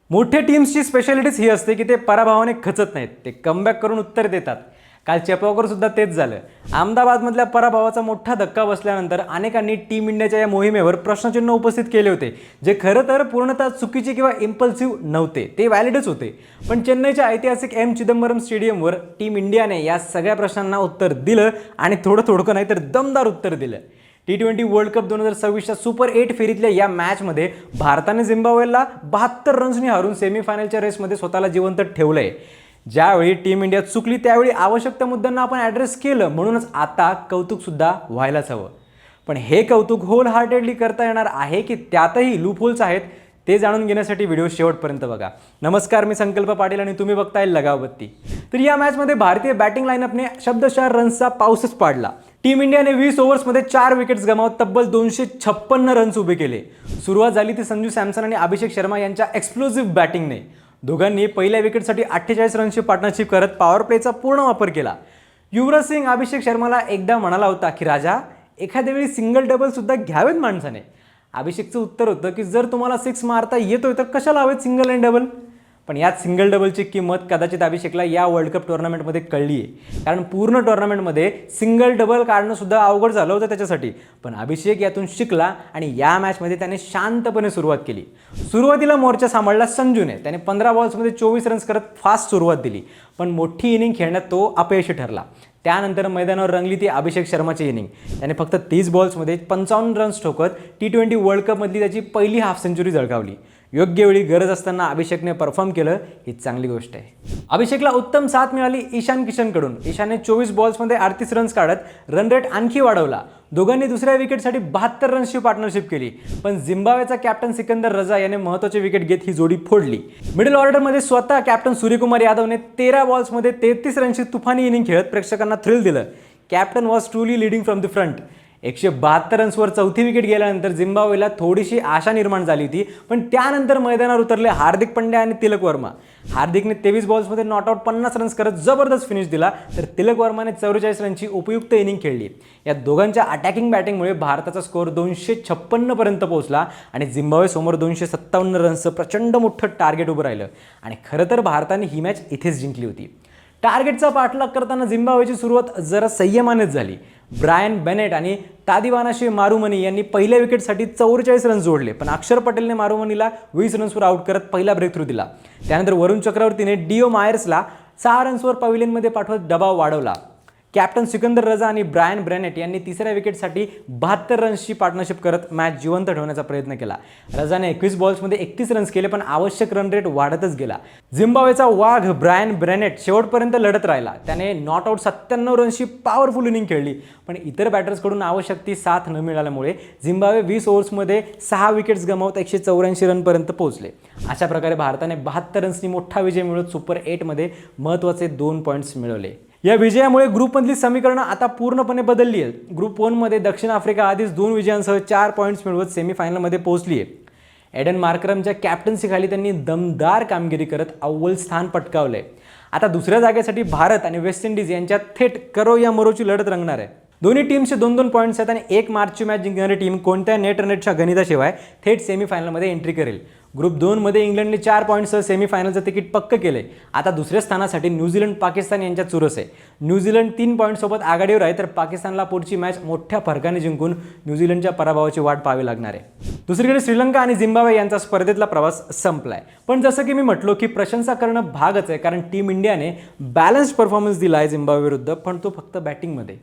मोठ्या टीम्सची स्पेशालिटीज ही असते की ते पराभवाने खचत नाहीत, ते कमबॅक करून उत्तर देतात. काल चेपॉकर सुद्धा तेच झालं. अहमदाबादमधल्या पराभवाचा मोठा धक्का बसल्यानंतर अनेकांनी टीम इंडियाच्या या मोहिमेवर प्रश्नचिन्ह उपस्थित केले होते, जे खरं तर पूर्णतः चुकीचे किंवा इम्पल्सिव्ह नव्हते, ते व्हॅलिडच होते. पण चेन्नईच्या ऐतिहासिक एम चिदंबरम स्टेडियमवर टीम इंडियाने या सगळ्या प्रश्नांना उत्तर दिलं आणि थोडं नाही तर दमदार उत्तर दिलं. T20 वर्ल्ड कप 2026च्या सुपर 8 फेरीतल्या या मॅचमध्ये भारताने झिम्बाब्वेला 72 रन्सनी हारून सेमीफायनलच्या रेसमध्ये स्वतःला जिवंत ठेवलंय. ज्यावेळी टीम इंडिया चुकली त्यावेळी आवश्यक त्या मुद्द्यांना आपण ॲड्रेस केलं, म्हणूनच आता कौतुकसुद्धा व्हायलाच हवं. पण हे कौतुक होल हार्टेडली करता येणार आहे की त्यातही लूपहोल्स आहेत, ते जाणून घेण्यासाठी व्हिडिओ शेवटपर्यंत बघा. नमस्कार, मी संकल्प पाटील आणि तुम्ही बघताय लगावबत्ती. तर या मॅचमध्ये भारतीय बॅटिंग लाईनअपने शब्दशः रन्सचा पाऊसच पाडला. टीम इंडियाने 20 ओव्हर्समध्ये 4 विकेट्स गमावत तब्बल 256 रन्स उभे केले. सुरुवात झाली ती संजू सॅमसन आणि अभिषेक शर्मा यांच्या एक्सप्लोसिव्ह बॅटिंगने. दोघांनी पहिल्या विकेटसाठी 48 रन्सची पार्टनरशिप करत पॉवर प्लेचा पूर्ण वापर केला. युवराज सिंग अभिषेक शर्माला एकदा म्हणाला होता की राजा, एखाद्या वेळी सिंगल डबल सुद्धा घ्यावेत माणसाने. अभिषेकचं उत्तर होतं की जर तुम्हाला 6 मारता येतोय तर कशाला हवेत सिंगल अँड डबल. पण यात सिंगल डबलची किंमत कदाचित अभिषेकला या वर्ल्ड कप टुर्नामेंटमध्ये कळली आहे. कारण पूर्ण टुर्नामेंटमध्ये सिंगल डबल काढणं सुद्धा अवघड झालं होतं त्याच्यासाठी. पण अभिषेक यातून शिकला आणि या मॅचमध्ये त्याने शांतपणे सुरुवात केली. सुरुवातीला मोर्चा सांभाळला संजूने. त्याने 15 बॉल्समध्ये 24 रन्स करत फास्ट सुरुवात दिली, पण मोठी इनिंग खेळण्यात तो अपयशी ठरला. त्यानंतर मैदानावर रंगली ती अभिषेक शर्माची इनिंग. त्याने फक्त 30 बॉल्समध्ये 55 रन्स ठोकत T20 वर्ल्ड कपमधली त्याची पहिली हाफ सेंचुरी झळकावली. योग्य वेळी गरज असताना अभिषेकने परफॉर्म केलं, ही चांगली गोष्ट आहे. अभिषेकला उत्तम साथ मिळाली ईशान किशनकडून. ईशानने 24 बॉल्समध्ये 38 रन्स काढत रन रेट आणखी वाढवला. दोघांनी दुसऱ्या विकेटसाठी 72 रन्सची पार्टनरशिप केली. पण झिम्बाब्वेचा कॅप्टन सिकंदर रजा याने महत्त्वाची विकेट घेत ही जोडी फोडली. मिडल ऑर्डरमध्ये स्वतः कॅप्टन सूर्यकुमार यादवने 13 बॉल्समध्ये 33 रन्सची तुफानी इनिंग खेळत प्रेक्षकांना थ्रिल दिलं. Captain was truly leading from the front. 172 रन्सवर चौथी विकेट गेल्यानंतर झिम्बाब्वेला थोडीशी आशा निर्माण झाली होती. पण त्यानंतर मैदानावर उतरले हार्दिक पंड्या आणि तिलक वर्मा. हार्दिकने 23 बॉल्समध्ये नॉट आउट 50 रन्स करत जबरदस्त फिनिश दिला, तर तिलक वर्माने 44 रनची उपयुक्त इनिंग खेळली. या दोघांच्या अटॅकिंग बॅटिंगमुळे भारताचा स्कोअर 256 पर्यंत पोहोचला आणि झिम्बाब्वेसमोर 257 रन्सचं प्रचंड मोठं टार्गेट उभं राहिलं. आणि खरं तर भारताने ही मॅच इथेच जिंकली होती. टार्गेटचा पाठलाग करताना झिम्बाब्वेची सुरुवात जरा संयमानेच झाली. ब्रायन बेनेट आणि तादिवानाशे मारुमनी यांनी पहिल्या विकेटसाठी 44 रन्स जोडले, पण अक्षर पटेलने मारुमनीला 20 रन्सवर आउट करत पहिला ब्रेक थ्रू दिला. त्यानंतर वरुण चक्रवर्तीने डिओ मायर्सला 6 रन्सवर पवेलियनमध्ये पाठवत दबाव वाढवला. कॅप्टन सिकंदर रजा आणि ब्रायन ब्रेनेट यांनी तिसऱ्या विकेटसाठी 72 रन्सची पार्टनरशिप करत मॅच जिवंत ठेवण्याचा प्रयत्न केला. रजाने 21 बॉल्समध्ये 31 रन्स केले, पण आवश्यक रन रेट वाढतच गेला. झिम्बाब्वेचा वाघ ब्रायन ब्रेनेट शेवटपर्यंत लढत राहिला. त्याने नॉट आउट 97 रन्सची पॉवरफुल इनिंग खेळली, पण इतर बॅटर्सकडून आवश्यक ती साथ न मिळाल्यामुळे झिम्बाब्वे 20 ओव्हर्समध्ये 6 विकेट्स गमावत 184 रनपर्यंत पोहोचले. अशा प्रकारे भारताने 72 रन्सनी मोठा विजय मिळवत सुपर 8मध्ये महत्त्वाचे 2 पॉईंट्स मिळवले. या विजयामुळे ग्रुपमधली समीकरणं आता पूर्णपणे बदलली आहेत. ग्रुप 1मध्ये दक्षिण आफ्रिका आधीच 2 विजयांसह 4 पॉईंट्स मिळवत सेमीफायनलमध्ये पोहोचली आहे. एडन मार्करमच्या कॅप्टन्सीखाली त्यांनी दमदार कामगिरी करत अव्वल स्थान पटकावलंय. आता दुसऱ्या जागेसाठी भारत आणि वेस्ट इंडिज यांच्यात थेट करो या मरोची लढत रंगणार आहे. दोन्ही टीमचे 2-2 पॉईंट्स आहेत आणि 1 मार्चची मॅच जिंकणारी टीम कोणत्या नेट रनरेटच्या गणिताशिवाय थेट सेमीफायनलमध्ये एंट्री करेल. ग्रुप 2मध्ये इंग्लंडने 4 पॉईंट्ससह सेमीफायनलचं तिकीट पक्क केलंय. आता दुसऱ्या स्थानासाठी न्यूझीलंड पाकिस्तान यांच्यात चुरस आहे. न्यूझीलंड 3 पॉईंटसोबत आघाडीवर आहे, तर पाकिस्तानला पुढची मॅच मोठ्या फरकाने जिंकून न्यूझीलंडच्या पराभवाची वाट पाहावी लागणार आहे. दुसरीकडे श्रीलंका आणि झिम्बाब्वे यांचा स्पर्धेतला प्रवास संपलाय. पण जसं की मी म्हटलो की प्रशंसा करणं भागच आहे, कारण टीम इंडियाने बॅलन्स्ड परफॉर्मन्स दिला आहे झिम्बाब्वे विरुद्ध, पण तो फक्त बॅटिंगमध्ये.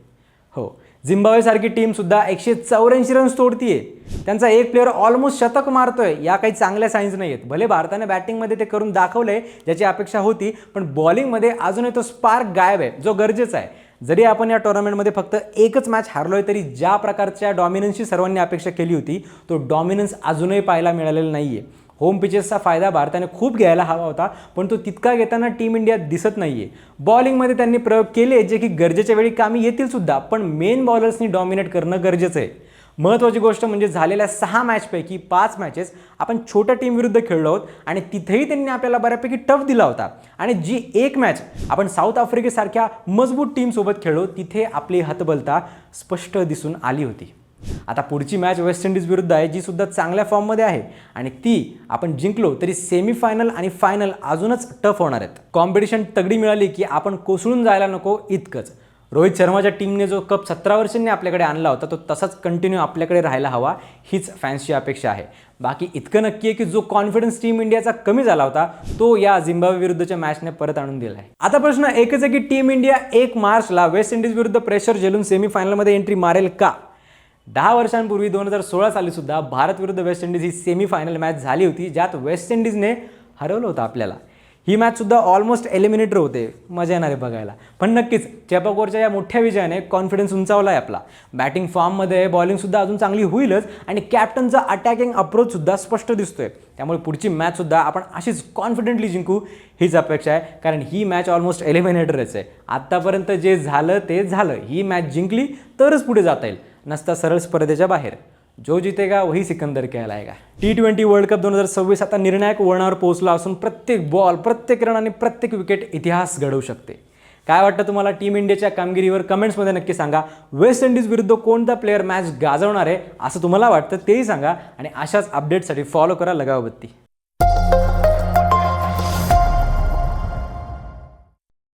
हो, झिम्बाब्वेसारखी टीमसुद्धा 184 रन्स तोडतीये. त्यांचा एक प्लेअर ऑलमोस्ट शतक मारतोय. या काही चांगल्या साईन्स नाही आहेत. भले भारताने बॅटिंगमध्ये ते करून दाखवलंय ज्याची अपेक्षा होती, पण बॉलिंगमध्ये अजूनही तो स्पार्क गायब आहे, जो गरजेचा आहे. जरी आपण या टुर्नामेंटमध्ये फक्त एकच मॅच हारलोय, तरी ज्या प्रकारच्या डॉमिनन्सची सर्वांनी अपेक्षा केली होती, तो डॉमिनन्स अजूनही पाहायला मिळालेला नाहीये. होम पिचेसचा फायदा भारताने खूप घ्यायला हवा होता, पण तो तितका घेताना टीम इंडिया दिसत नाहीये. बॉलिंगमध्ये त्यांनी प्रयोग केले जे की गरजेच्या वेळी कामी येतील सुद्धा, पण मेन बॉलर्सनी डॉमिनेट करणं गरजेचं आहे. महत्त्वाची गोष्ट म्हणजे झालेल्या 6 मॅचपैकी 5 मॅचेस आपण छोट्या टीम विरुद्ध खेळलो आहोत आणि तिथेही त्यांनी आपल्याला बऱ्यापैकी टफ दिला होता. आणि जी एक मॅच आपण साऊथ आफ्रिकेसारख्या मजबूत टीमसोबत खेळलो, तिथे आपली हतबलता स्पष्ट दिसून आली होती. आता पुढची मॅच वेस्ट इंडिज विरुद्ध आहे, जी सुद्धा चांगल्या फॉर्ममध्ये आहे आणि ती आपण जिंकलो तरी सेमीफायनल आणि फायनल अजूनच टफ होणार आहेत. कॉम्पिटिशन तगडी मिळाली की आपण कोसळून जायला नको इतकंच. रोहित शर्माच्या टीमने जो कप 17 वर्षांनी आपल्याकडे आणला होता तो तसाच कंटिन्यू आपल्याकडे राहायला हवा, हीच फॅन्सची अपेक्षा आहे. बाकी इतकं नक्की आहे की जो कॉन्फिडन्स टीम इंडियाचा कमी झाला होता तो या झिम्बाब्वे विरुद्धच्या मॅचने परत आणून दिला आहे. आता प्रश्न एकच आहे की टीम इंडिया 1 मार्चला वेस्ट इंडिज विरुद्ध प्रेशर झेलून सेमीफायनलमध्ये एंट्री मारेल का? 10 वर्षांपूर्वी 2016 साली सुद्धा भारत विरुद्ध वेस्ट इंडिज ही सेमीफायनल मॅच झाली होती, ज्यात वेस्ट इंडिजने हरवलं होतं आपल्याला. ही मॅचसुद्धा ऑलमोस्ट एलिमिनेटर होते, मजा येणार आहे बघायला. पण नक्कीच चेपॉकवरच्या या मोठ्या विजयाने कॉन्फिडन्स उंचावला आहे आपला. बॅटिंग फॉर्ममध्ये बॉलिंगसुद्धा अजून चांगली होईलच आणि कॅप्टनचा अटॅकिंग अप्रोचसुद्धा स्पष्ट दिसतोय. त्यामुळे पुढची मॅचसुद्धा आपण अशीच कॉन्फिडेंटली जिंकू हीच अपेक्षा आहे, कारण ही मॅच ऑलमोस्ट एलिमिनेटरच आहे. आत्तापर्यंत जे झालं ते झालं. ही मॅच जिंकली तरच पुढे जाता येईल, नसता सरळ स्पर्धेच्या बाहेर. जो जितेगा वही सिकंदर कहलाएगा. T20 वर्ल्ड कप 2026 आता निर्णायक वळणावर पोहोचला असून प्रत्येक बॉल, प्रत्येक रन आणि प्रत्येक विकेट इतिहास घडवू शकते. काय वाटतं तुम्हाला टीम इंडियाच्या कामगिरीवर? कमेंट्समध्ये नक्की सांगा. वेस्ट इंडिज विरुद्ध कोणता प्लेअर मॅच गाजवणार आहे असं तुम्हाला वाटतं तेही सांगा आणि अशाच अपडेटसाठी फॉलो करा लगावबत्ती.